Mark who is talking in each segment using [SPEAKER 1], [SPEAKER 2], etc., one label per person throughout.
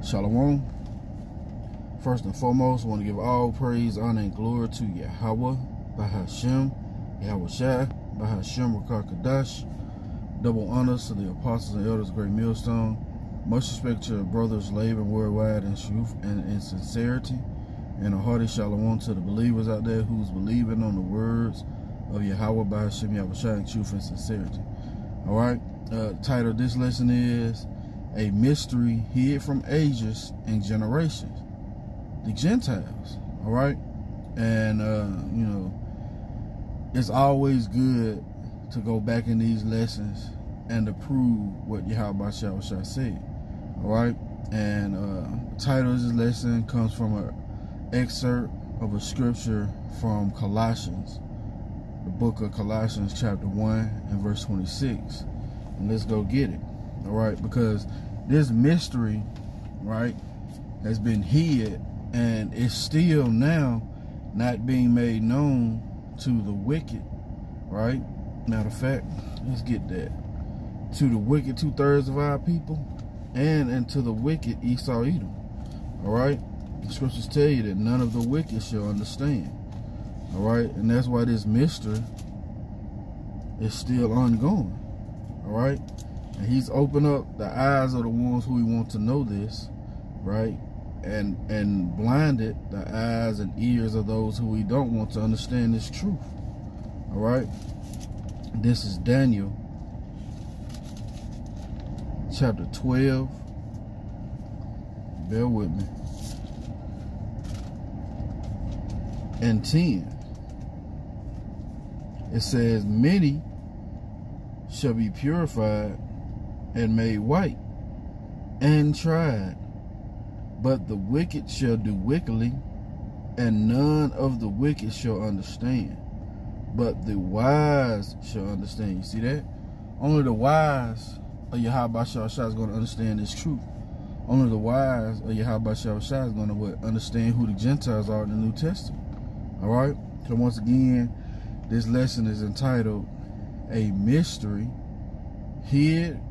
[SPEAKER 1] Shalom. First and foremost, I want to give all praise, honor, and glory to Yahweh, Bahashem, Yahweh Shai, Bahashem, Rakar Kadash. Double honors to the apostles and elders of Great Millstone. Much respect to brothers laboring worldwide in truth and in sincerity. And a hearty shalom to the believers out there who's believing on the words of Yahweh, Bahashem, Yahweh Shai, in truth and sincerity. All right. The title of this lesson is A Mystery Hid from Ages and Generations. The Gentiles. All right. And, you know, it's always good to go back in these lessons and to prove what Yahweh Shai said. All right. And the title of this lesson comes from an excerpt of a scripture from Colossians, the book of Colossians chapter 1 and verse 26. And let's go get it. All right. Because this mystery, right, has been hid and it's still now not being made known to the wicked, right? Matter of fact, let's get that. To the wicked 2/3 of our people, and to the wicked Esau Edom. All right? The scriptures tell you that none of the wicked shall understand. All right? And that's why this mystery is still ongoing. All right? And he's opened up the eyes of the ones who want to know this, right? And blinded the eyes and ears of those who we don't want to understand this truth. All right. This is Daniel chapter 12. Bear with me. And 10. It says, many shall be purified and made white and tried. But the wicked shall do wickedly, and none of the wicked shall understand. But the wise shall understand. You see that? Only the wise of Yahweh Shai is going to understand this truth. Only the wise of Yahweh Shai is going to understand who the Gentiles are in the New Testament. All right? So once again, this lesson is entitled A Mystery Hid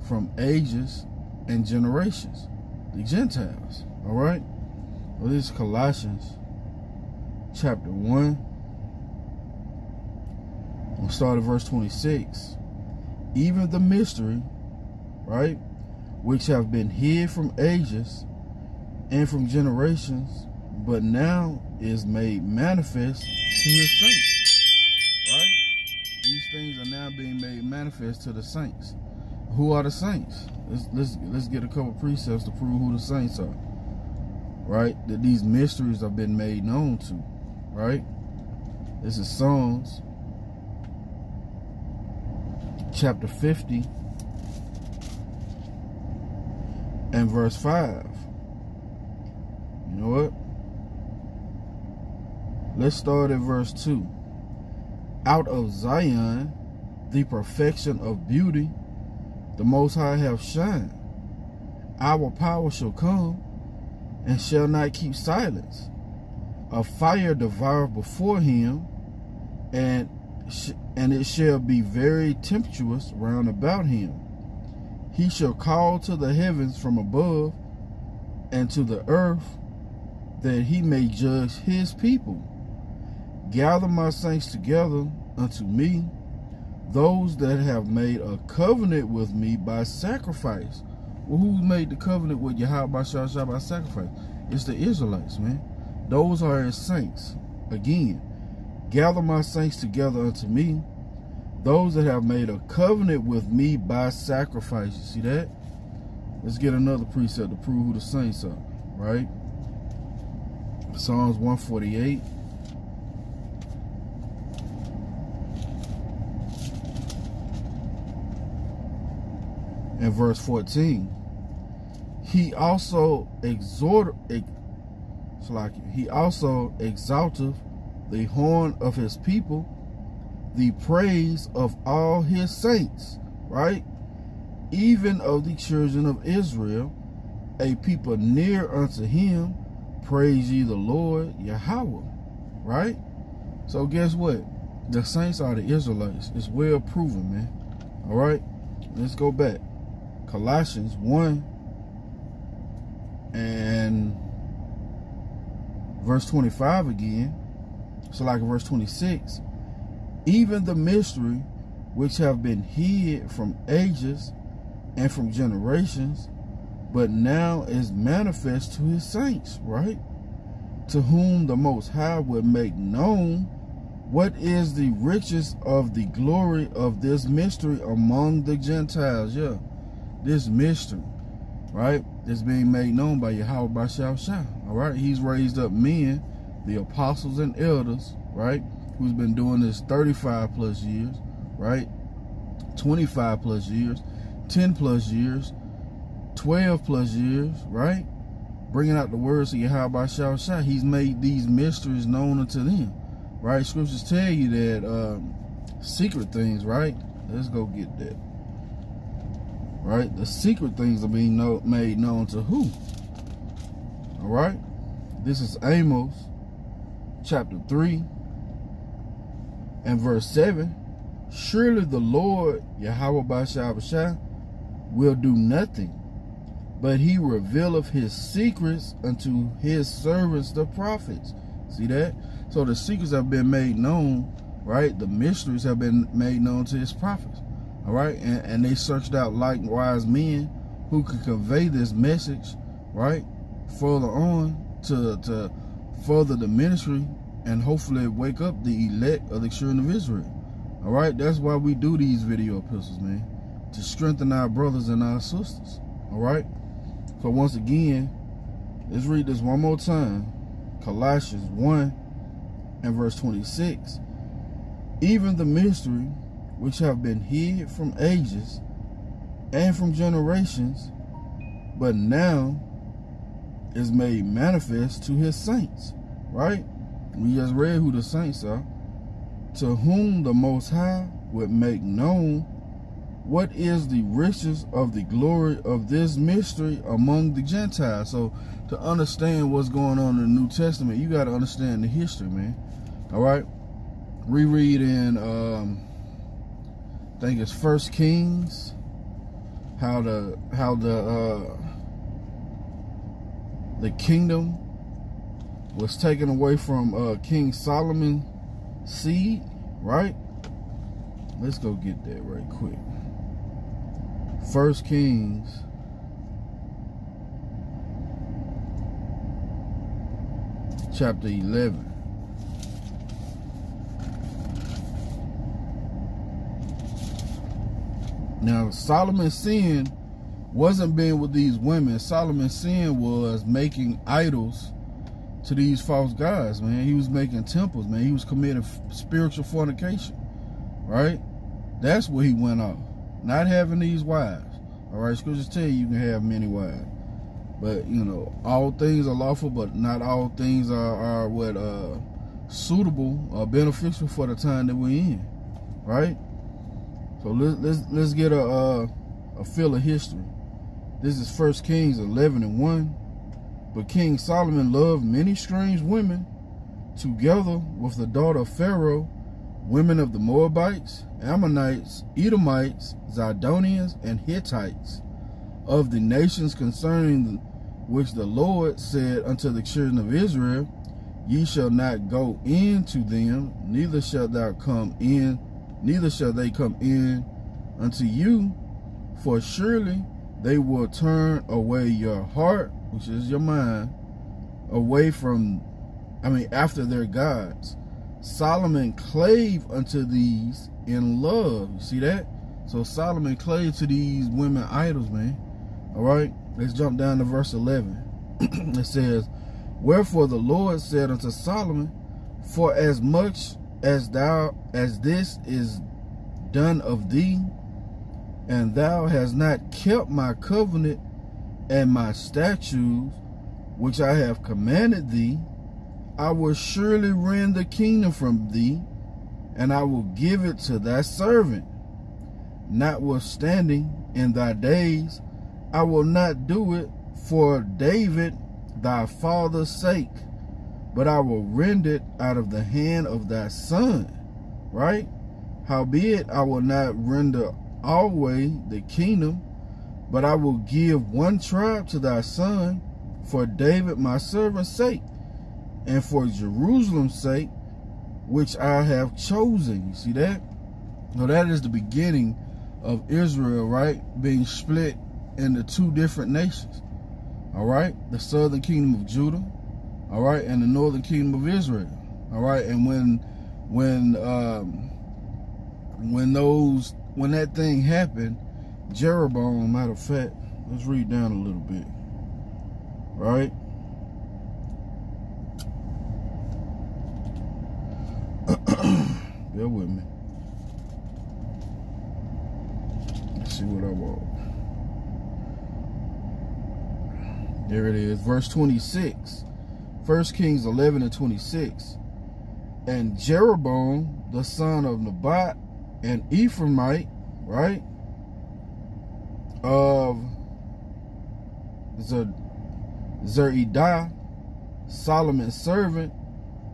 [SPEAKER 1] from Ages and Generations. The Gentiles. All right. Well, this is Colossians chapter 1. We'll start at verse 26. Even the mystery, right, which have been hid from ages and from generations, but now is made manifest to his saints. Right? These things are now being made manifest to the saints. Who are the saints? Let's get a couple precepts to prove who the saints are. Right? That these mysteries have been made known to. Right? This is Psalms chapter 50 and verse 5. You know what? Let's start at verse 2. Out of Zion, the perfection of beauty, the Most High have shined. Our power shall come and shall not keep silence. A fire devoureth before him, and it shall be very tempestuous round about him. He shall call to the heavens from above, and to the earth, that he may judge his people. Gather my saints together unto me, those that have made a covenant with me by sacrifice. Well, who made the covenant with Yahweh Shai by sacrifice? It's the Israelites, man. Those are his saints. Again, gather my saints together unto me, those that have made a covenant with me by sacrifice. You see that? Let's get another precept to prove who the saints are, right? Psalms 148. And verse 14. He also exalteth the horn of his people, the praise of all his saints, right? Even of the children of Israel, a people near unto him, praise ye the Lord Yahweh, right? So guess what? The saints are the Israelites. It's well proven, man. All right, let's go back. Colossians 1 And verse 25 again, so like verse 26, even the mystery which have been hid from ages and from generations, but now is manifest to his saints, right? To whom the Most High will make known what is the riches of the glory of this mystery among the Gentiles. Yeah, this mystery, right, is being made known by Yahweh Bashal Shah. All right, he's raised up men, the apostles and elders, right, who's been doing this 35 plus years, right, 25 plus years, 10 plus years, 12 plus years, right, bringing out the words of Yahweh Bashal Shah. He's made these mysteries known unto them, right? Scriptures tell you that secret things, right? Let's go get that. Right? The secret things are being made known to who? All right? This is Amos chapter 3 and verse 7. Surely the Lord, Yahweh Bashal Shah, will do nothing, but he revealeth his secrets unto his servants, the prophets. See that? So the secrets have been made known, right? The mysteries have been made known to his prophets. All right? And they searched out likewise men who could convey this message, right, further on to further the ministry and hopefully wake up the elect of the children of Israel. All right? That's why we do these video epistles, man, to strengthen our brothers and our sisters. All right? So once again, let's read this one more time. Colossians 1 and verse 26. Even the mystery which have been hid from ages and from generations, but now is made manifest to his saints. Right? We just read who the saints are. To whom the Most High would make known what is the riches of the glory of this mystery among the Gentiles. So to understand what's going on in the New Testament, you got to understand the history, man. All right? Reread in, I think it's 1 Kings, how the kingdom was taken away from King Solomon's seed, right? Let's go get that right quick. 1 Kings chapter 11. Now, Solomon's sin wasn't being with these women. Solomon's sin was making idols to these false gods, man. He was making temples, man. He was committing spiritual fornication, right? That's where he went off. Not having these wives. All right, scriptures tell you can have many wives. But, you know, all things are lawful, but not all things are what suitable or beneficial for the time that we're in. Right? So let's get a feel of history. This is 1 Kings 11 and 1. But King Solomon loved many strange women, together with the daughter of Pharaoh, women of the Moabites, Ammonites, Edomites, Zidonians, and Hittites, of the nations concerning which the Lord said unto the children of Israel, Ye shall not go in to them, neither shall they come in unto you, for surely they will turn away your heart, which is your mind, away from, after their gods. Solomon clave unto these in love. You see that? So Solomon clave to these women idols, man. All right, let's jump down to verse 11. It says, Wherefore the Lord said unto Solomon, For as much as this is done of thee, and thou hast not kept my covenant and my statutes, which I have commanded thee, I will surely rend the kingdom from thee, and I will give it to thy servant. Notwithstanding, in thy days, I will not do it for David thy father's sake, but I will rend it out of the hand of thy son. Right? Howbeit, I will not render always the kingdom, but I will give one tribe to thy son for David my servant's sake, and for Jerusalem's sake, which I have chosen. You see that? So that is the beginning of Israel, right? Being split into two different nations. All right? The southern kingdom of Judah, all right, and the northern kingdom of Israel. All right? And when that thing happened, Jeroboam, matter of fact, let's read down a little bit. Right? Bear with me. Let's see what I want. There it is, verse 26. 1 Kings 11 and 26. And Jeroboam, the son of Nebat, an Ephraimite, right, of Zeridah, Solomon's servant,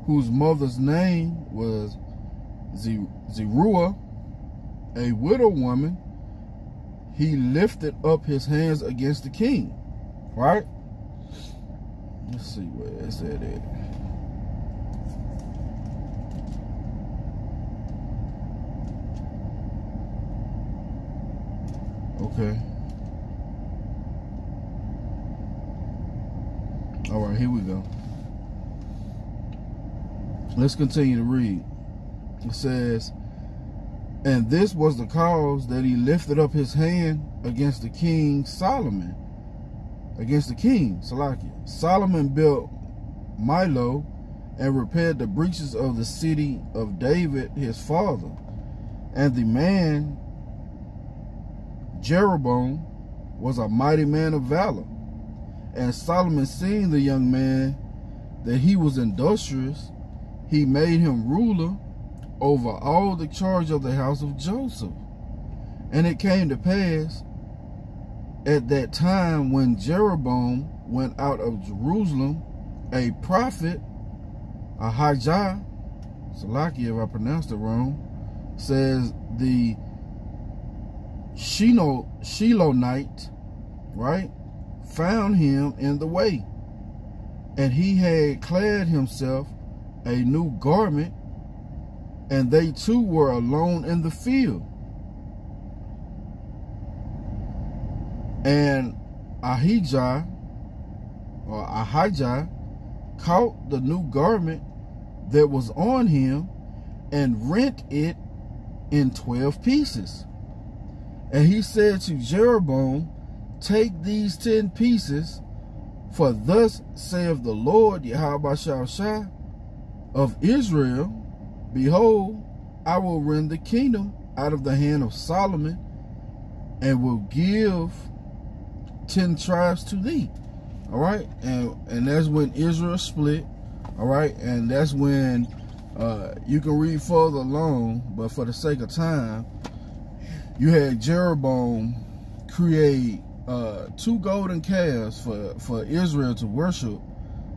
[SPEAKER 1] whose mother's name was Zeruiah, a widow woman, he lifted up his hands against the king. Right? Let's see where it's at. Okay. All right, here we go. Let's continue to read. It says, and this was the cause that he lifted up his hand against the king Solomon. Against the king, Salakia. Solomon built Milo and repaired the breaches of the city of David his father. And the man Jeroboam was a mighty man of valor. And Solomon, seeing the young man that he was industrious, he made him ruler over all the charge of the house of Joseph. And it came to pass at that time when Jeroboam went out of Jerusalem, a prophet, Ahijah, Salakia if I pronounced it wrong, says the Shilonite, right, found him in the way. And he had clad himself a new garment, and they two were alone in the field. And Ahijah caught the new garment that was on him and rent it in 12 pieces. And he said to Jeroboam, take these 10 pieces, for thus saith the Lord Yahweh Shah of Israel, behold, I will rend the kingdom out of the hand of Solomon, and will give 10 tribes to thee. All right, and that's when Israel split. All right, and that's when you can read further along, but for the sake of time, you had Jeroboam create 2 golden calves for Israel to worship,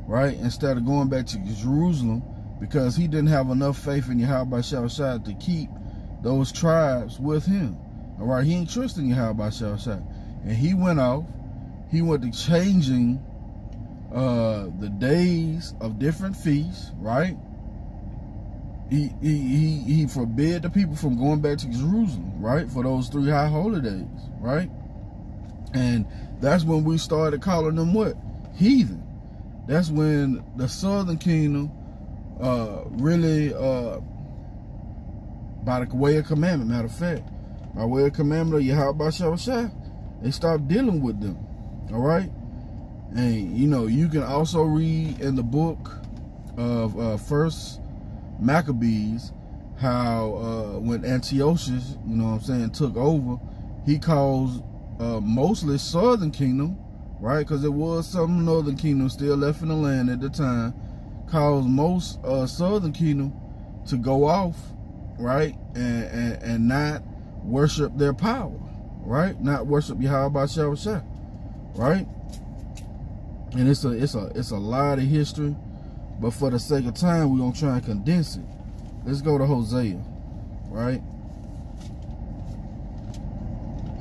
[SPEAKER 1] right, instead of going back to Jerusalem, because he didn't have enough faith in Yahweh Shah to keep those tribes with him. All right, he ain't trusting Yahweh Shah, and he went off. He went to changing the days of different feasts, right? He forbid the people from going back to Jerusalem, right, for those 3 high holy days, right? And that's when we started calling them what? Heathen. That's when the southern kingdom really, by the way of commandment, matter of fact, by way of commandment of Yahweh Shah, they stopped dealing with them. All right, and you know, you can also read in the book of First Maccabees how when Antiochus, you know what I'm saying, took over, he caused mostly southern kingdom, right, because there was some northern kingdom still left in the land at the time, caused most southern kingdom to go off, right, and not worship their power, right, not worship Yahweh Shah. Right, and it's a lot of history, but for the sake of time, we're gonna try and condense it. Let's go to Hosea, right?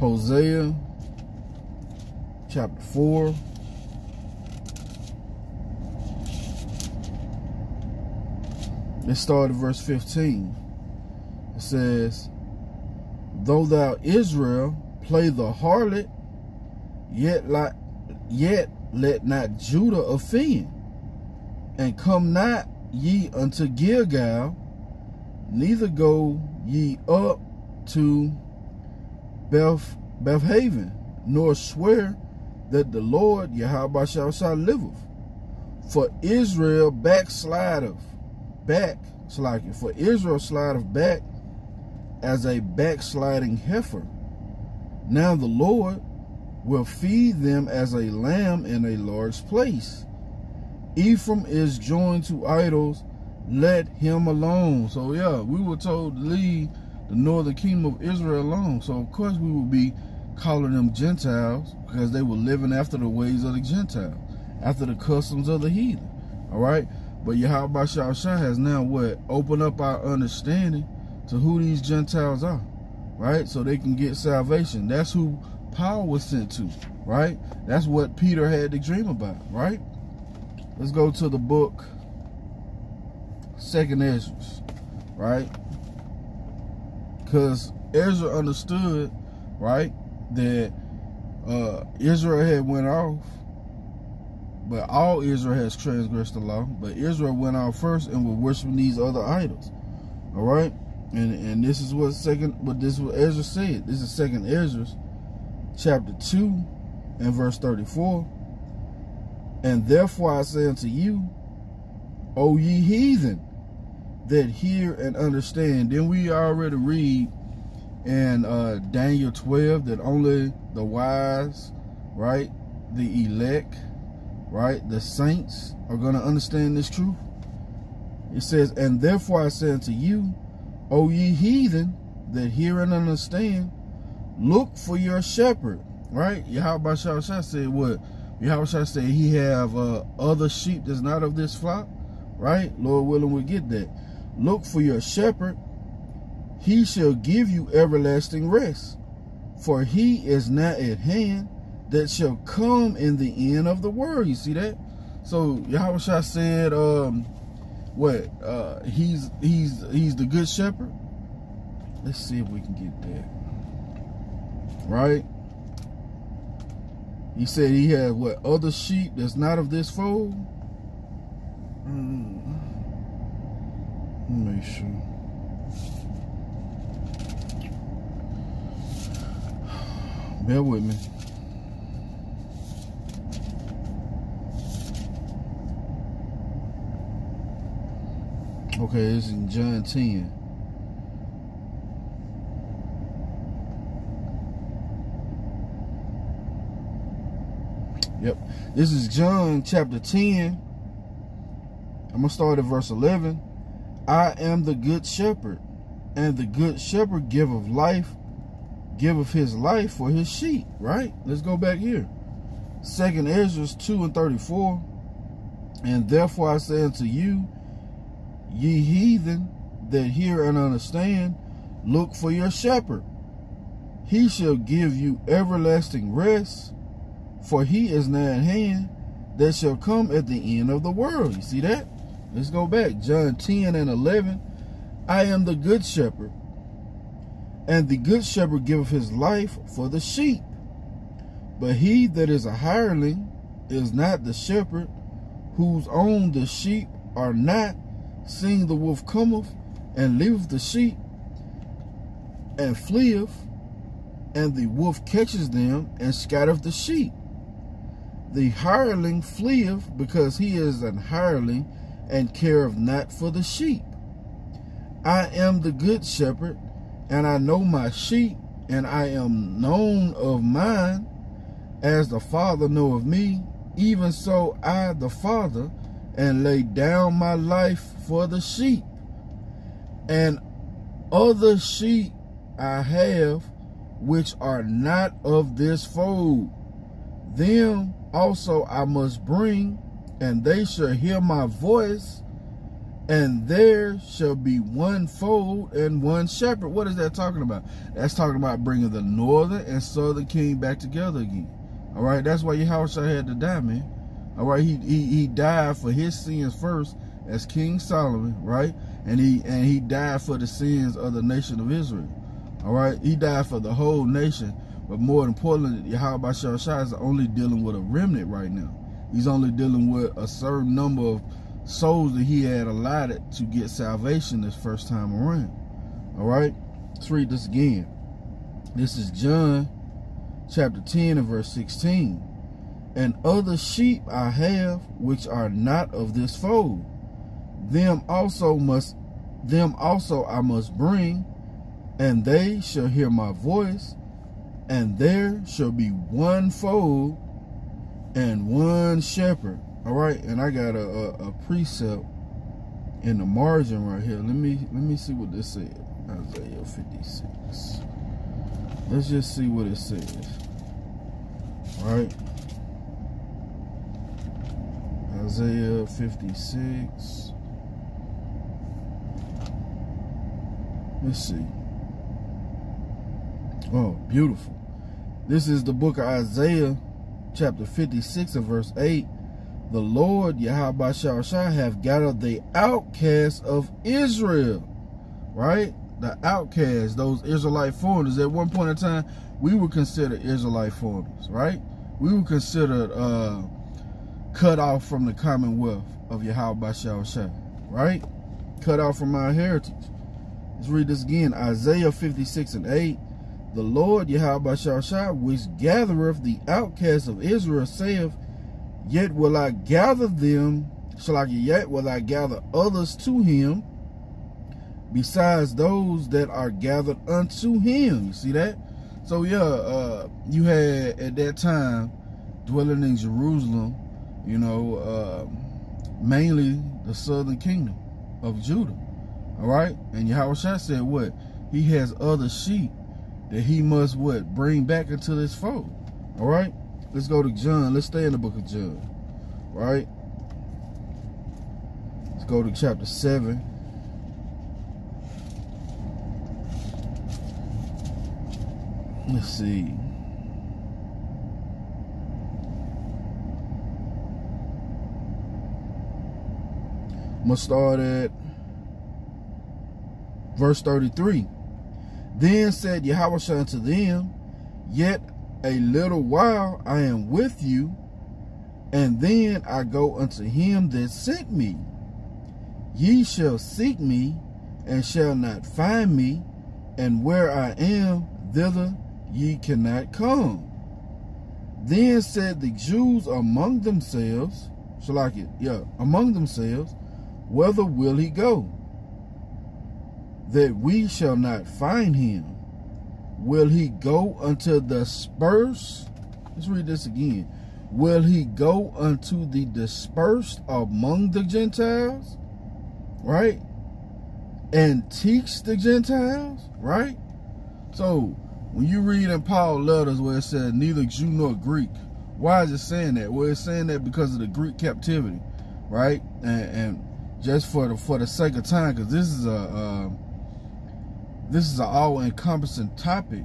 [SPEAKER 1] Hosea chapter 4, Let's start at verse 15. It says, though thou Israel play the harlot, yet let not Judah offend, and come not ye unto Gilgal, neither go ye up to Bethaven, nor swear that the Lord Yahweh shall liveth. For Israel backslideth back, for Israel slideth back as a backsliding heifer. Now the Lord will feed them as a lamb in a large place. Ephraim is joined to idols, let him alone. So yeah, we were told to leave the northern kingdom of Israel alone. So of course we would be calling them Gentiles, because they were living after the ways of the Gentiles, after the customs of the heathen. All right, but Yahweh Shah has now what? Opened up our understanding to who these Gentiles are, right? So they can get salvation. That's who Paul was sent to, right? That's what Peter had to dream about, right? Let's go to the book 2nd Ezra, right? Because Ezra understood, right, that Israel had went off, but all Israel has transgressed the law. But Israel went off first and was worshiping these other idols. All right, and this is what Ezra said. This is 2nd Ezra, chapter 2, and verse 34. And therefore I say unto you, O ye heathen, that hear and understand. Then we already read in Daniel 12 that only the wise, right, the elect, right, the saints are going to understand this truth. It says, and therefore I say unto you, O ye heathen, that hear and understand, look for your shepherd, right? Yahweh Shah said what? Yahweh Shah said he have other sheep that's not of this flock, right? Lord willing, we'll get that. Look for your shepherd, he shall give you everlasting rest, for he is not at hand, that shall come in the end of the world. You see that? So Yahweh Shah said, he's the good shepherd. Let's see if we can get that. Right? He said he had what? Other sheep that's not of this fold? Let me make sure. Bear with me. Okay, this is in John 10. Yep. This is John chapter 10. I'm going to start at verse 11. I am the good shepherd, and the good shepherd giveth his life for his sheep. Right? Let's go back here. 2nd Ezra 2 and 34. And therefore I say unto you, ye heathen that hear and understand, look for your shepherd. He shall give you everlasting rest, for he is nigh at hand, that shall come at the end of the world. You see that? Let's go back. John 10 and 11. I am the good shepherd, and the good shepherd giveth his life for the sheep. But he that is a hireling is not the shepherd, whose own the sheep are not, seeing the wolf cometh and leaveth the sheep and fleeth, and the wolf catches them and scattereth the sheep. The hireling fleeth, because he is an hireling and careth not for the sheep. I am the good shepherd, and I know my sheep, and I am known of mine, as the Father knoweth me, even so I the Father, and lay down my life for the sheep. And other sheep I have, which are not of this fold. Them also I must bring, and they shall hear my voice, and there shall be one fold and one shepherd. What is that talking about? That's talking about bringing the northern and southern king back together again. All right, that's why Yahweh had to die, man. All right, he died for his sins first, as King Solomon, right? And he died for the sins of the nation of Israel. All right, he died for the whole nation, but more importantly, Yahweh Shah is only dealing with a remnant right now. He's only dealing with a certain number of souls that he had allotted to get salvation this first time around. All right, let's read this again. This is John chapter 10 and verse 16. And other sheep I have which are not of this fold, them also I must bring, and they shall hear my voice, and there shall be one fold and one shepherd. All right, and I got a precept in the margin right here. Let me see what this says. Isaiah 56. Let's just see what it says. All right, Isaiah 56. Let's see. Oh, beautiful. This is the book of Isaiah, chapter 56 and verse 8. The Lord, Yahweh Shah, have gathered the outcasts of Israel. Right? The outcasts, those Israelite foreigners. At one point in time, we were considered Israelite foreigners, right? We were considered cut off from the commonwealth of Yahweh Shah, right? Cut off from our heritage. Let's read this again. Isaiah 56 and 8. The Lord Yahweh Shah, which gathereth the outcasts of Israel, saith, yet will I gather them, yet will I gather others to him, besides those that are gathered unto him. You see that? So yeah, you had at that time dwelling in Jerusalem, you know, mainly the southern kingdom of Judah. All right, and Yahweh said what? He has other sheep that he must what? Bring back into this fold. All right, let's go to John. Let's stay in the book of John. Right, let's go to chapter 7. Let's see. I'm gonna start at verse 33. Then said Yahweh unto them, yet a little while I am with you, and then I go unto him that sent me. Ye shall seek me, and shall not find me, and where I am, thither ye cannot come. Then said the Jews among themselves, among themselves, whither will he go? That we shall not find him. Will he go unto the dispersed? Let's read this again. Will he go unto the dispersed among the Gentiles? Right? And teach the Gentiles? Right? So, when you read in Paul's letters where it says neither Jew nor Greek, why is it saying that? Well, it's saying that because of the Greek captivity, right? And just for the sake of time, because this is an all-encompassing topic,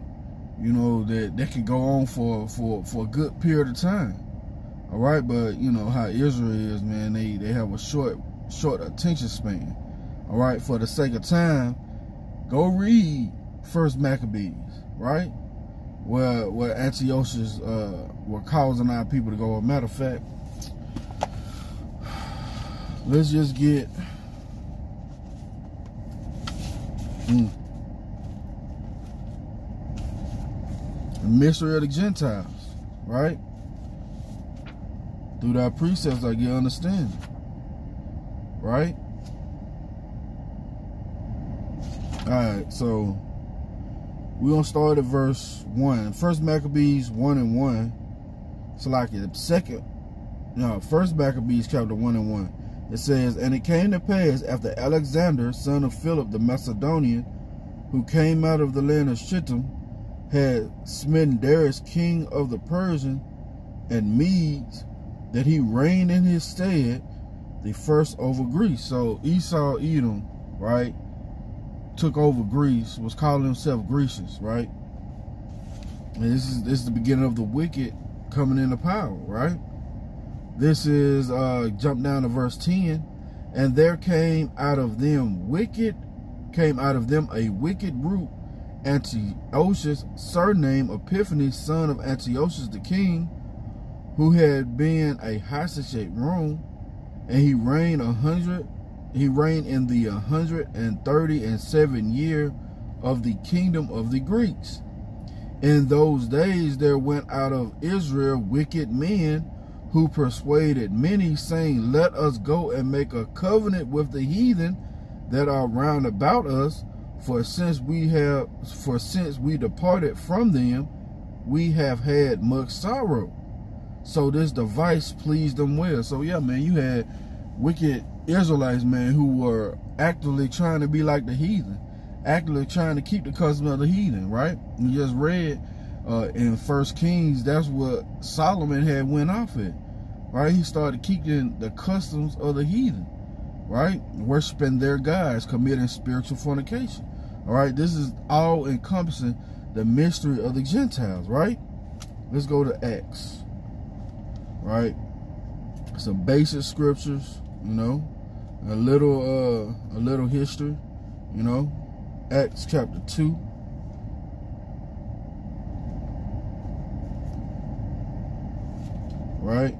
[SPEAKER 1] you know, that can go on for a good period of time. All right, but you know how Israel is, man. They have a short attention span. All right, for the sake of time, go read First Maccabees, right? Where Antiochus were causing our people to go. As a matter of fact, let's just get the mystery of the Gentiles, right? Through thy precepts I get understanding, right? Alright, so we're going to start at verse 1. First Maccabees 1 and 1. So like First Maccabees chapter 1 and 1. It says, and it came to pass after Alexander, son of Philip the Macedonian, who came out of the land of Shittim, had smitten Darius king of the Persian and Medes, that he reigned in his stead, the first over Greece. So Esau, Edom, right, took over Greece, was calling himself Grecians, right? And this is the beginning of the wicked coming into power, right? This is, jump down to verse 10. And there came out of them a wicked root, Antiochus, surnamed Epiphanes, son of Antiochus the king, who had been a hostage at Rome, and he reigned in the 137th year of the kingdom of the Greeks. In those days there went out of Israel wicked men, who persuaded many, saying, Let us go and make a covenant with the heathen that are round about us, for since we departed from them, we have had much sorrow. So this device pleased them well. So yeah, man, you had wicked Israelites, man, who were actively trying to be like the heathen, actively trying to keep the custom of the heathen, right? You just read in 1 Kings, that's what Solomon had went off at, right? He started keeping the customs of the heathen, right? Worshiping their gods, committing spiritual fornication. All right, this is all encompassing the mystery of the Gentiles, right? Let's go to Acts, right? Some basic scriptures, you know, a little history, you know. Acts chapter 2. Right?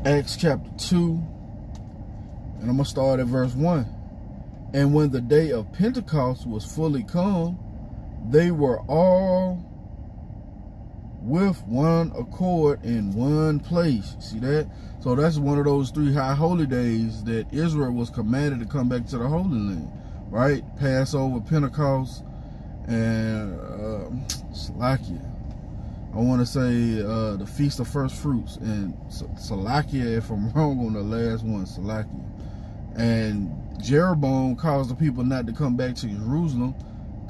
[SPEAKER 1] Acts chapter 2. And I'm going to start at verse 1. And when the day of Pentecost was fully come, they were all with one accord in one place. See that? So that's one of those 3 high holy days that Israel was commanded to come back to the Holy Land, right? Passover, Pentecost, and Salakia. I want to say the Feast of First Fruits, and Salakia, if I'm wrong on the last one, Salakia. And Jeroboam caused the people not to come back to Jerusalem,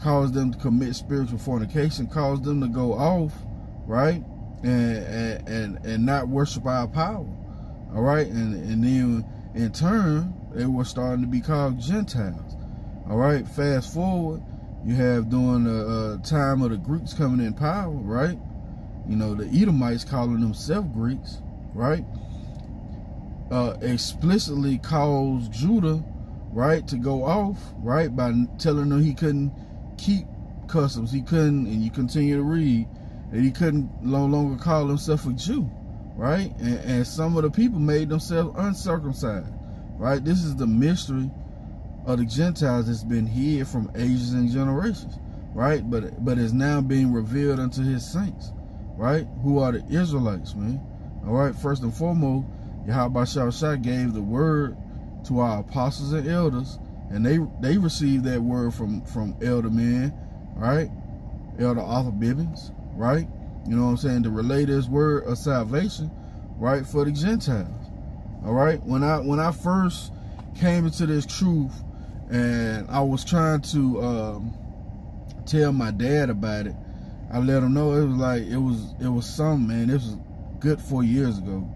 [SPEAKER 1] caused them to commit spiritual fornication, caused them to go off, right? And not worship our power. All right, and then in turn, they were starting to be called Gentiles. All right, fast forward, you have during the time of the Greeks coming in power, right? You know, the Edomites calling themselves Greeks, right? Explicitly caused Judah, right, to go off, right, by telling them he couldn't keep customs, he couldn't, and you continue to read, that he couldn't no longer call himself a Jew. Right? And some of the people made themselves uncircumcised. Right? This is the mystery of the Gentiles that's been hid from ages and generations. Right? But is now being revealed unto his saints. Right? Who are the Israelites, man. All right? First and foremost, Yahweh Shah gave the word to our apostles and elders, and they received that word from elder men, right? Elder Arthur Bibbins, right? You know what I'm saying? To relay this word of salvation, right, for the Gentiles. All right. When I first came into this truth, and I was trying to tell my dad about it, I let him know it was like it was something, man. This was good 4 years ago,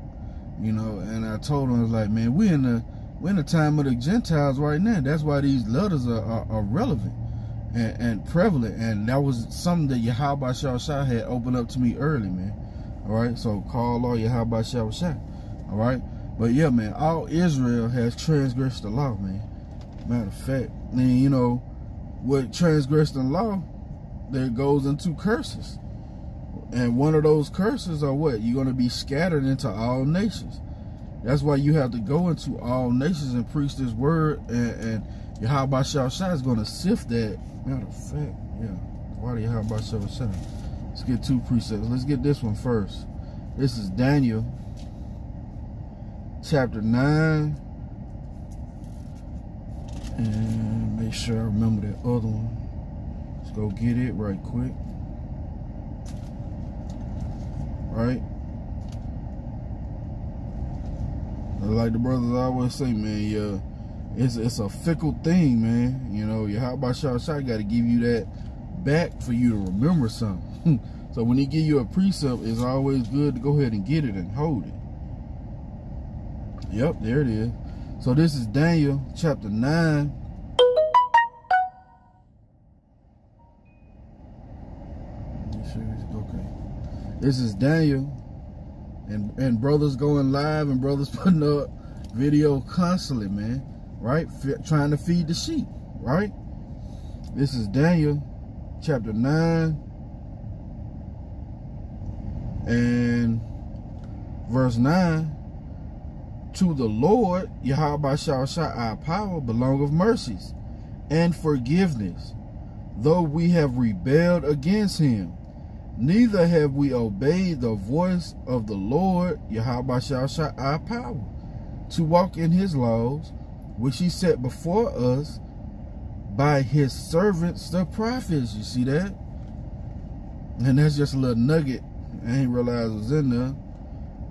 [SPEAKER 1] you know. And I told him, I was like, man, we're in the time of the Gentiles right now. That's why these letters are relevant and prevalent, and that was something that Yahweh Shah had opened up to me early, man. All right, so call all Yahweh Shah. All right, but yeah, man, all Israel has transgressed the law, man. Matter of fact, and you know what transgressed the law, there goes into curses, and one of those curses are what? You're going to be scattered into all nations. That's why you have to go into all nations and preach this word, and Yahweh Shah is going to sift that. Matter of fact, yeah. Why do Yahweh Shah? Let's get 2 precepts. Let's get this one first. This is Daniel chapter 9. And make sure I remember that other one. Let's go get it right quick. Right? Like the brothers always say, man, yeah. It's a fickle thing, man. You know, Yahweh Shah got to give you that back for you to remember something. So when he give you a precept, it's always good to go ahead and get it and hold it. Yep, there it is. So this is Daniel chapter 9. Okay. This is Daniel And brothers going live and brothers putting up video constantly, man, right? Trying to feed the sheep, right? This is Daniel chapter 9 and verse 9. To the Lord, Yahweh shall our power, belong of mercies and forgiveness, though we have rebelled against him. Neither have we obeyed the voice of the Lord, Yahweh shall our power, to walk in his laws, which he set before us by his servants, the prophets. You see that? And that's just a little nugget. I ain't realize it was in there.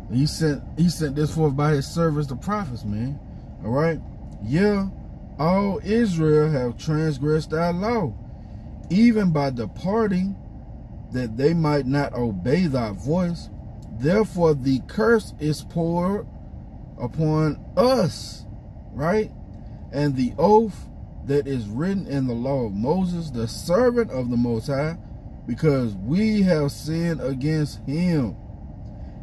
[SPEAKER 1] He sent this forth by his servants, the prophets, man. All right? Yeah, all Israel have transgressed thy law, even by departing, that they might not obey thy voice. Therefore the curse is poured upon us, right? And the oath that is written in the law of Moses, the servant of the Most High, because we have sinned against him.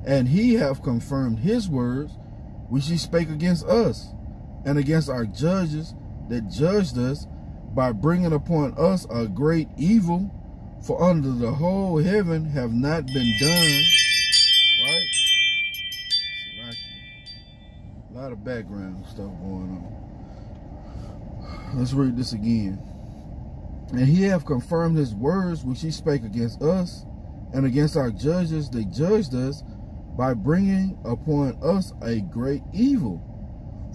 [SPEAKER 1] And he hath confirmed his words, which he spake against us, and against our judges that judged us, by bringing upon us a great evil. For under the whole heaven have not been done, right? A lot of background stuff going on. Let's read this again. And he hath confirmed his words, which he spake against us, and against our judges that judged us, by bringing upon us a great evil.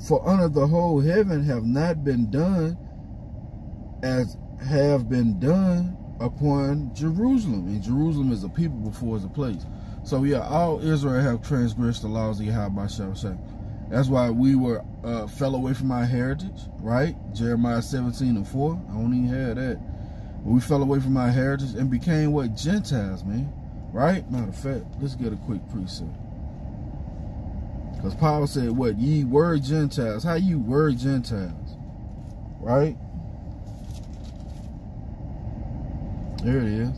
[SPEAKER 1] For under the whole heaven have not been done as have been done upon Jerusalem. And Jerusalem is a people before it's a place. So yeah, all Israel have transgressed the laws of Yahweh shall say. That's why we were fell away from our heritage, right? Jeremiah 17:4. I don't even have that. But we fell away from our heritage and became what? Gentiles, man. Right? Matter of fact, let's get a quick precept. Because Paul said, what? Ye were Gentiles. How you were Gentiles? Right? There it is.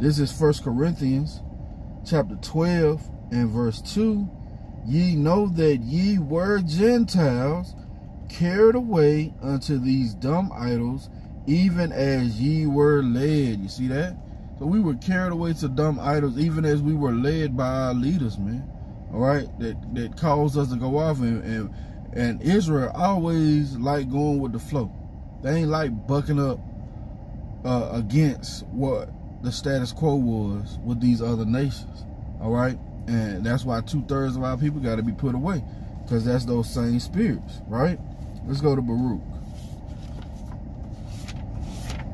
[SPEAKER 1] This is 1 Corinthians chapter 12 and verse 2. Ye know that ye were Gentiles, carried away unto these dumb idols, even as ye were led. You see that? So we were carried away to dumb idols, even as we were led by our leaders, man. All right? That caused us to go off. And Israel always like going with the flow. They ain't like bucking up against what the status quo was with these other nations. All right? And that's why 2/3 of our people got to be put away, because that's those same spirits, right? Let's go to Baruch.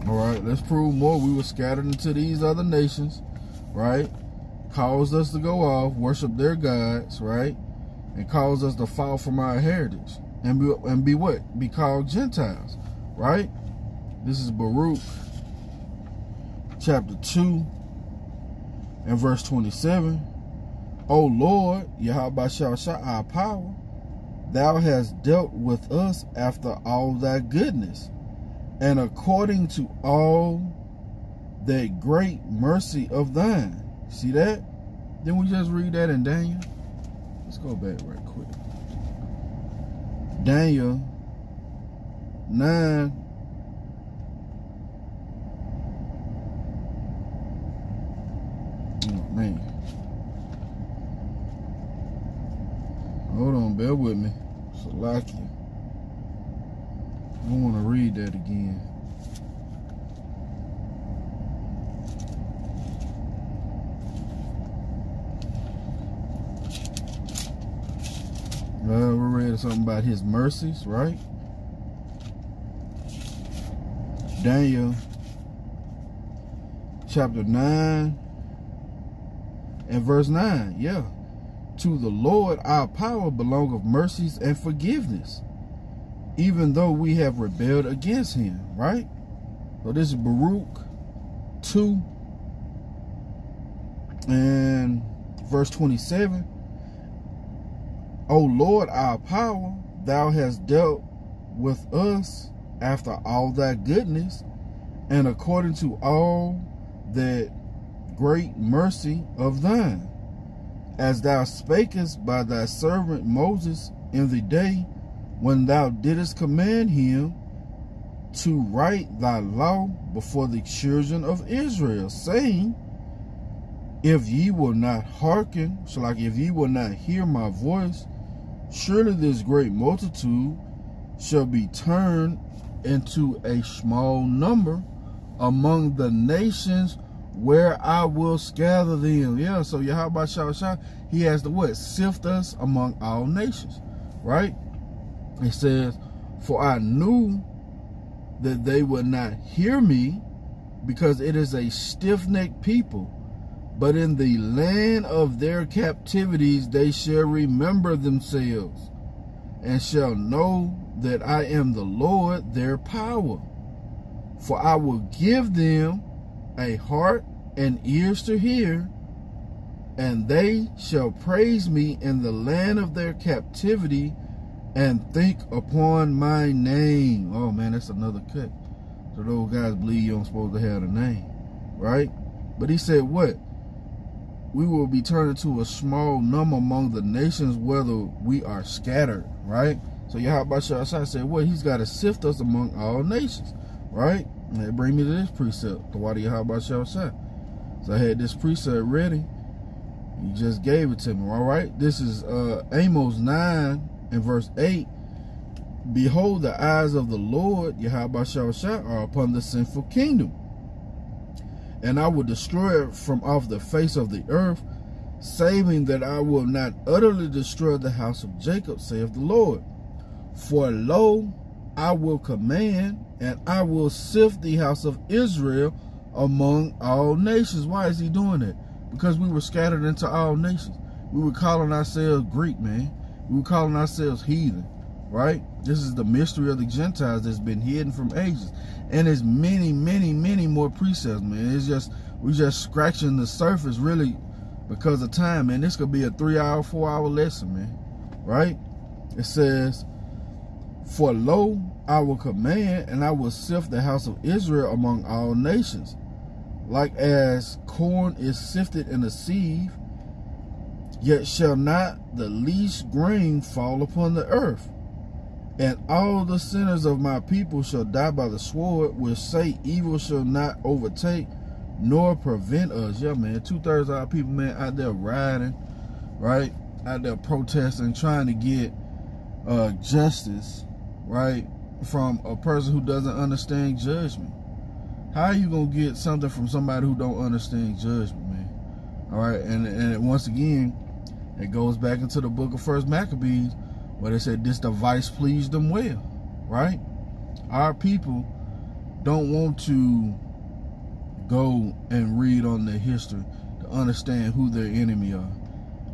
[SPEAKER 1] All right, let's prove more. We were scattered into these other nations, right? Caused us to go off, worship their gods, right? And caused us to fall from our heritage and be what? Be called Gentiles, right? This is Baruch chapter 2 and verse 27. O Lord, Yahweh shall our power, thou hast dealt with us after all thy goodness, and according to all that great mercy of thine. See that? Didn't we just read that in Daniel? Let's go back right quick. Daniel 9. Oh, man. Hold on, bear with me. Salakia. I want to read that again. We read something about his mercies, right? Daniel chapter 9 and verse 9. Yeah. To the Lord our power belong of mercies and forgiveness, even though we have rebelled against him, right? So this is Baruch 2 and verse 27. O Lord our power, thou hast dealt with us after all thy goodness, and according to all that great mercy of thine. as thou spakest by thy servant Moses in the day when thou didst command him to write thy law before the children of Israel, saying, if ye will not hearken, so like if ye will not hear my voice, surely this great multitude shall be turned into a small number among the nations where I will scatter them. Yeah, so Yahweh Shah, he has to what? Sift us among all nations, right? It says, for I knew that they would not hear me, because it is a stiff-necked people. But in the land of their captivities they shall remember themselves, and shall know that I am the Lord their power. For I will give them a heart and ears to hear, and they shall praise me in the land of their captivity, and think upon my name. Oh man, that's another cut. So those guys believe you don't supposed to have a name, right? But he said what? We will be turned into a small number among the nations whether we are scattered, right? So Yahweh Shah said what? He's got to sift us among all nations, right? And that brings me to this precept, the Wadi Yahweh Shah. So I had this precept ready. You just gave it to me, all right? This is Amos 9 and verse 8. Behold, the eyes of the Lord, Yahweh Shah, are upon the sinful kingdom, and I will destroy it from off the face of the earth, saving that I will not utterly destroy the house of Jacob, saith the Lord. For lo, I will command, and I will sift the house of Israel among all nations. Why is he doing that? Because we were scattered into all nations. We were calling ourselves Greek, man. We were calling ourselves heathen, right? This is the mystery of the Gentiles that's been hidden from ages. And there's many, many, many more precepts, man. It's just, we're just scratching the surface, really, because of time, man. This could be a 3-hour, 4-hour lesson, man, right? It says, for lo, I will command, and I will sift the house of Israel among all nations. Like as corn is sifted in a sieve, yet shall not the least grain fall upon the earth. And all the sinners of my people shall die by the sword, which say evil shall not overtake nor prevent us. Yeah, man, 2/3 of our people, man, out there rioting, right? Out there protesting, trying to get justice, right, from a person who doesn't understand judgment. How are you going to get something from somebody who don't understand judgment, man? All right, and once again, it goes back into the book of First Maccabees, where they said this device pleased them well, right? Our people don't want to go and read on their history to understand who their enemy are.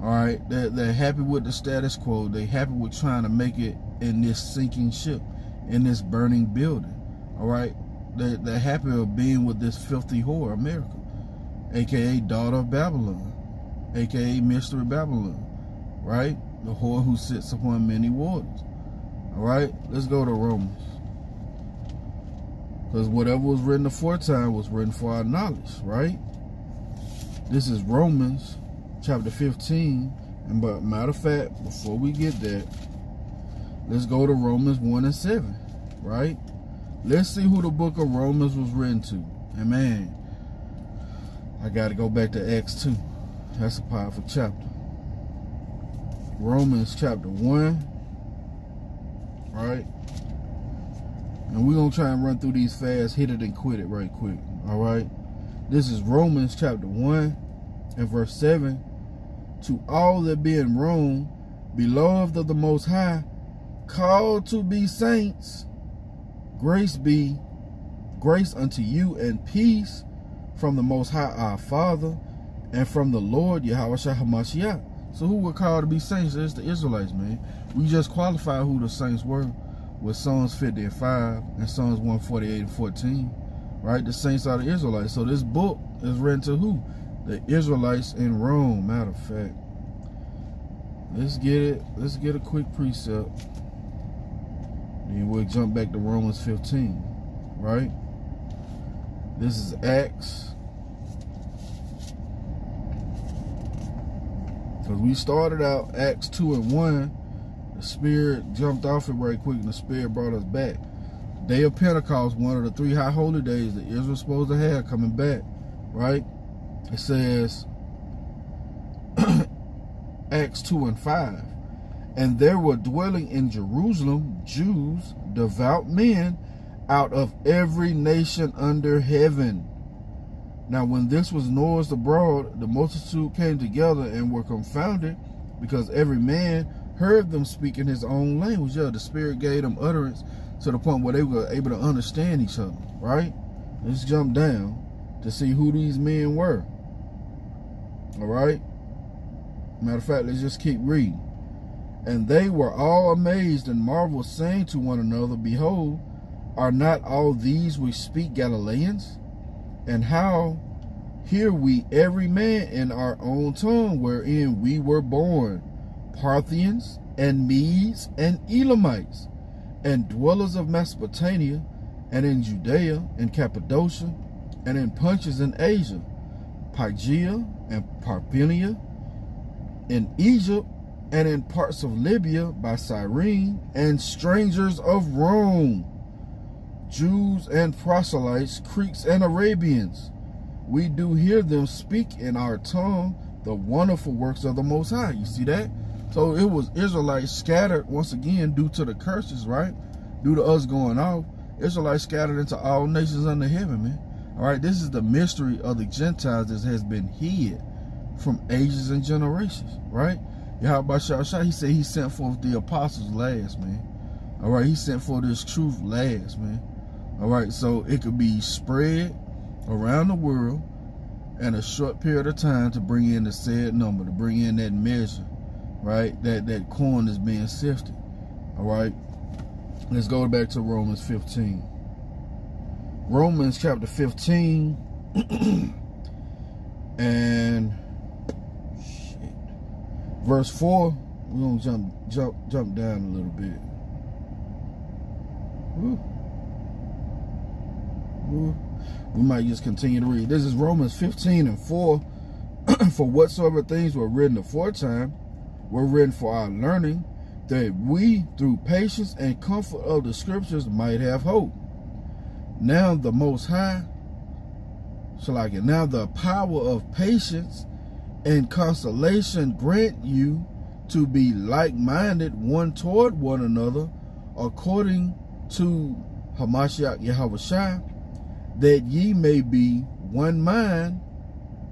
[SPEAKER 1] All right, they're happy with the status quo. They're happy with trying to make it in this sinking ship, in this burning building. All right, they're happy of being with this filthy whore, America, aka daughter of Babylon, aka mystery Babylon, right? The whore who sits upon many waters. All right, let's go to Romans, because whatever was written aforetime was written for our knowledge, right? This is Romans chapter 15. And but matter of fact, before we get there, let's go to Romans 1 and 7, right? Let's see who the book of Romans was written to. And man, I got to go back to Acts 2. That's a powerful chapter. Romans chapter 1, right? And we're going to try and run through these fast, hit it and quit it right quick, all right? This is Romans chapter 1 and verse 7. To all that be in Rome, beloved of the Most High, called to be saints, grace unto you and peace from the Most High our Father and from the Lord Yahweh Shah HaMashiach. So who were called to be saints? It's the Israelites, man. We just qualified who the saints were with Psalms 50 and 5 and Psalms 148 and 14, right? The saints are the Israelites. So this book is written to who? The Israelites in Rome. Matter of fact, let's get it. Let's get a quick precept. Then we'll jump back to Romans 15, right? This is Acts. Because we started out Acts 2:1. The Spirit jumped off it right quick, and the Spirit brought us back. Day of Pentecost, one of the 3 high holy days that Israel's supposed to have coming back, right? It says, Acts 2:5. And there were dwelling in Jerusalem Jews, devout men, out of every nation under heaven. Now when this was noised abroad, the multitude came together and were confounded, because every man heard them speak in his own language. Yeah, the Spirit gave them utterance to the point where they were able to understand each other, right? Let's jump down to see who these men were. All right? Matter of fact, let's just keep reading. And they were all amazed and marveled, saying to one another, Behold, are not all these which speak Galileans? And how hear we every man in our own tongue wherein we were born, Parthians and Medes and Elamites, and dwellers of Mesopotamia, and in Judea and Cappadocia, and in Pontus and Asia, Phrygia and Pamphylia, in Egypt, and in parts of Libya by Cyrene, and strangers of Rome, Jews and proselytes, Greeks and Arabians. We do hear them speak in our tongue the wonderful works of the Most High. You see that? So it was Israelites scattered once again due to the curses, right? Due to us going off. Israelites scattered into all nations under heaven, man. All right, this is the mystery of the Gentiles that has been hid from ages and generations, right? Yahweh Shah, he said he sent forth the apostles last, man. All right, he sent forth this truth last, man. All right, so it could be spread around the world in a short period of time to bring in the said number, to bring in that measure, right? That corn is being sifted. All right, let's go back to Romans 15. Romans chapter 15 and verse 4. We're gonna jump down a little bit. Woo. We might just continue to read. This is Romans 15 and 4. For whatsoever things were written aforetime were written for our learning, that we through patience and comfort of the scriptures might have hope. Now the Most High, now the power of patience and consolation grant you to be like-minded one toward one another, according to Hamashiach Yahushua, that ye may be one mind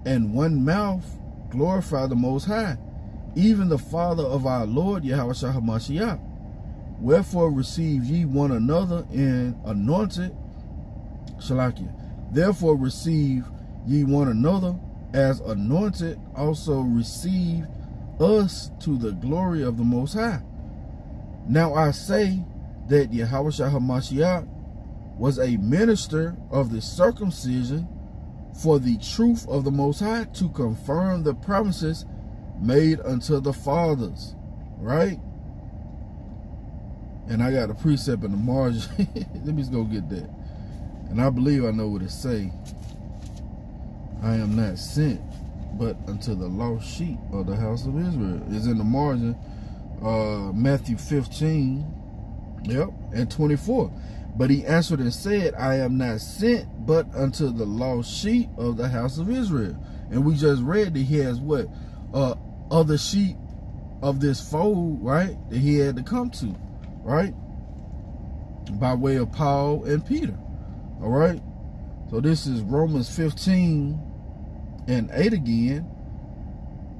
[SPEAKER 1] and one mouth, glorify the Most High, even the Father of our Lord Yahushua Hamashiach. Wherefore receive ye one another in anointed, therefore receive ye one another as anointed, also receive us to the glory of the Most High. Now I say that Yahushua Hamashiach was a minister of the circumcision for the truth of the Most High, to confirm the promises made unto the fathers, right? And I got a precept in the margin. Let me just go get that. And I believe I know what it say. I am not sent but unto the lost sheep of the house of Israel. It's in the margin. Matthew 15, yep, and 24. But he answered and said, I am not sent but unto the lost sheep of the house of Israel. And we just read that he has what? Other sheep of this fold, right? That he had to come to, right? By way of Paul and Peter. All right. So this is Romans 15 and 8 again.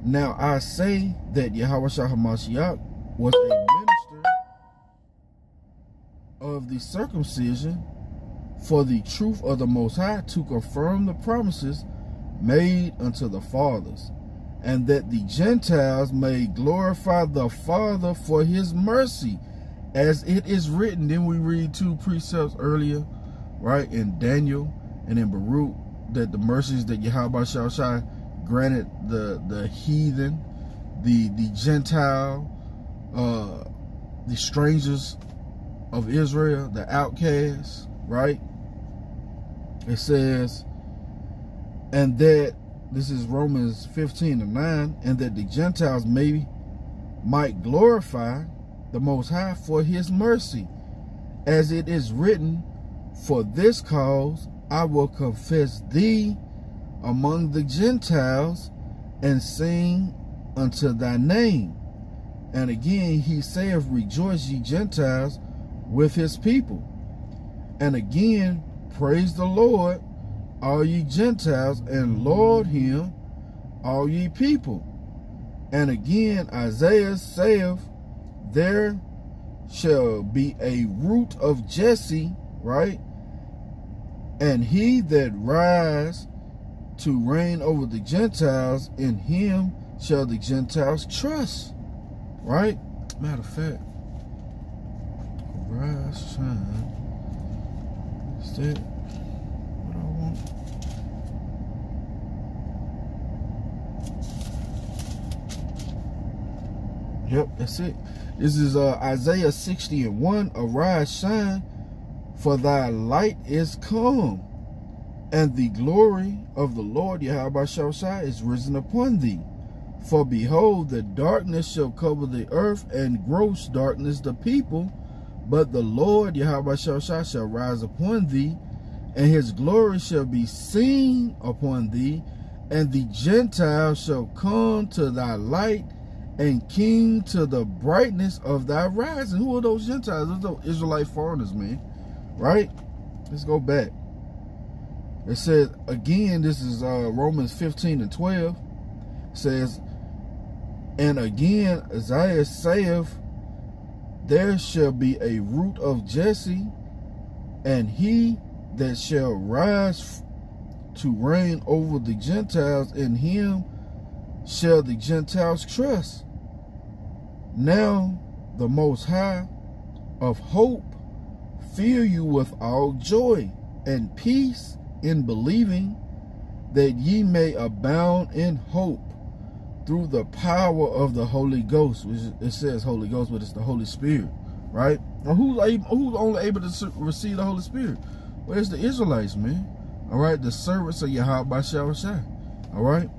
[SPEAKER 1] Now I say that Yahushua HaMashiach was a minister of the circumcision for the truth of the Most High, to confirm the promises made unto the fathers, and that the Gentiles may glorify the Father for his mercy, as it is written. Then we read two precepts earlier, right, in Daniel and in Baruch, that the mercies that Yahweh Shai granted the heathen, the Gentile, the strangers of Israel, the outcasts, right? It says, and that this is Romans 15:9, and that the Gentiles might glorify the Most High for his mercy, as it is written, for this cause I will confess thee among the Gentiles, and sing unto thy name. And again he saith, rejoice ye Gentiles with his people. And again, praise the Lord, all ye Gentiles, and laud him, all ye people. And again, Isaiah saith, there shall be a root of Jesse, right? And he that rise to reign over the Gentiles, in him shall the Gentiles trust, right? Matter of fact, rise, shine. Is that what I want? Yep, that's it. This is Isaiah 60:1. Arise, shine, for thy light is come, and the glory of the Lord Yahweh Shai is risen upon thee. For behold, the darkness shall cover the earth, and gross darkness the people. But the Lord Yahweh Shai shall rise upon thee, and his glory shall be seen upon thee. And the Gentiles shall come to thy light, and king to the brightness of thy rising. Who are those Gentiles? Those are Israelite foreigners, man. Right? Let's go back. It says, again, this is Romans 15:12. It says, and again, Isaiah saith, there shall be a root of Jesse, and he that shall rise to reign over the Gentiles, in him shall the Gentiles trust. Now the Most High of hope fill you with all joy and peace in believing, that ye may abound in hope through the power of the Holy Ghost. Which it says Holy Ghost, but it's the Holy Spirit, right? Now who's only able to receive the Holy Spirit? Well, it's the Israelites, man. All right, the servants of Yahweh Shai. All right.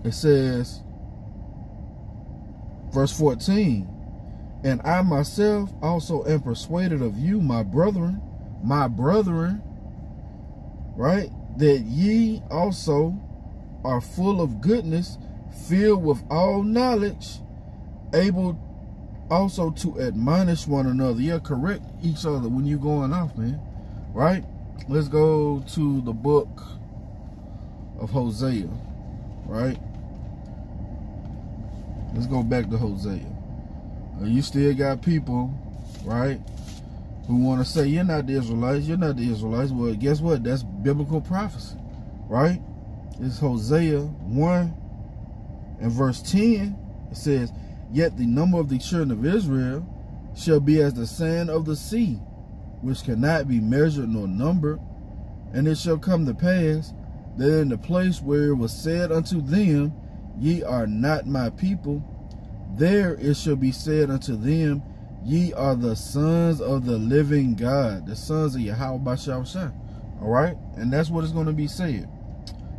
[SPEAKER 1] It says, verse 14, and I myself also am persuaded of you, my brethren, right, that ye also are full of goodness, filled with all knowledge, able also to admonish one another. Yeah, correct each other when you're going off, man. Right? Let's go to the book of Hosea. Right? Let's go back to Hosea. You still got people, right, who want to say, you're not the Israelites, you're not the Israelites. Well, guess what? That's biblical prophecy, right? It's Hosea 1 and verse 10. It says, yet the number of the children of Israel shall be as the sand of the sea, which cannot be measured nor numbered. And it shall come to pass that in the place where it was said unto them, ye are not my people, there it shall be said unto them, ye are the sons of the living God, the sons of Yahweh Shai. All right? And that's what it's going to be said.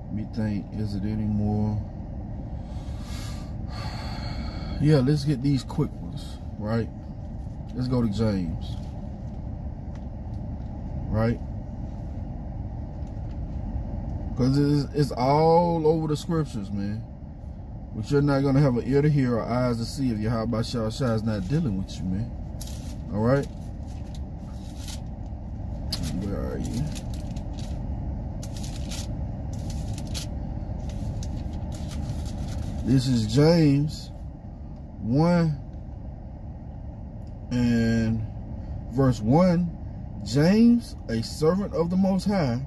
[SPEAKER 1] Let me think, is it any more? Yeah, let's get these quick ones, right? Let's go to James, right? Because it's all over the scriptures, man. But you're not going to have an ear to hear or eyes to see if Yahweh Shai is not dealing with you, man. All right? Where are you? This is James 1 and verse 1. James, a servant of the Most High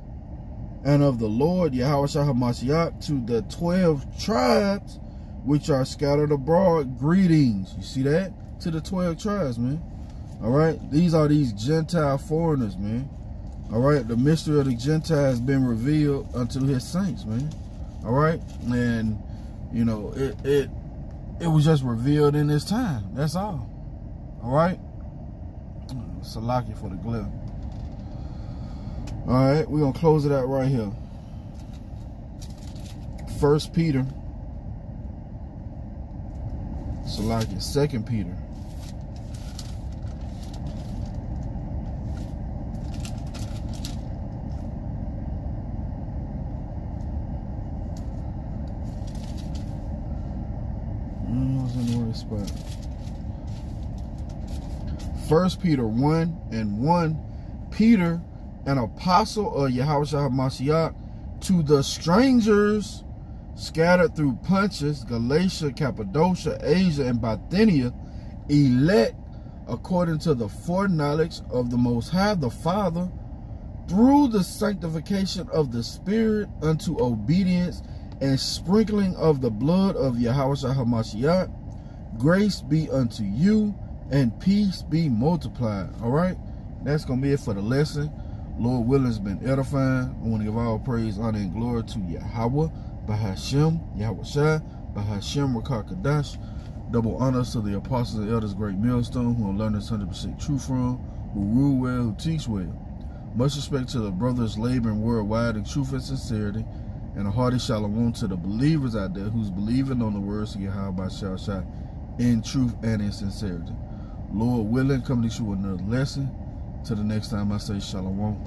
[SPEAKER 1] and of the Lord Yahweh Shai HaMashiach, to the 12 tribes which are scattered abroad, greetings. You see that? To the 12 tribes, man. All right? These are these Gentile foreigners, man. All right? The mystery of the Gentile has been revealed unto his saints, man. All right? And, you know, it was just revealed in this time. That's all. All right? Salaki for the glare. All right? We're going to close it out right here. 1 Peter. So like it, 2 Peter. I was in the right spot. 1 Peter 1:1. Peter, an apostle of Yahushua HaMashiach, to the strangers scattered through Pontus, Galatia, Cappadocia, Asia, and Bithynia, elect according to the foreknowledge of the Most High, the Father, through the sanctification of the Spirit unto obedience and sprinkling of the blood of Yahushua HaMashiach. Grace be unto you and peace be multiplied. All right, that's going to be it for the lesson. Lord willing, it's been edifying. I want to give all praise, honor, and glory to Yahweh, Bahashem, Yahweh Shai, Bahashem, Rakah Kadash. Double honors to the apostles and elders, great millstone, who are learning this 100% truth from, who rule well, who teach well. Much respect to the brothers laboring worldwide in truth and sincerity, and a hearty shalom to the believers out there who's believing on the words of Yahweh Shai in truth and in sincerity. Lord willing, come to you with another lesson. Till the next time, I say shalom.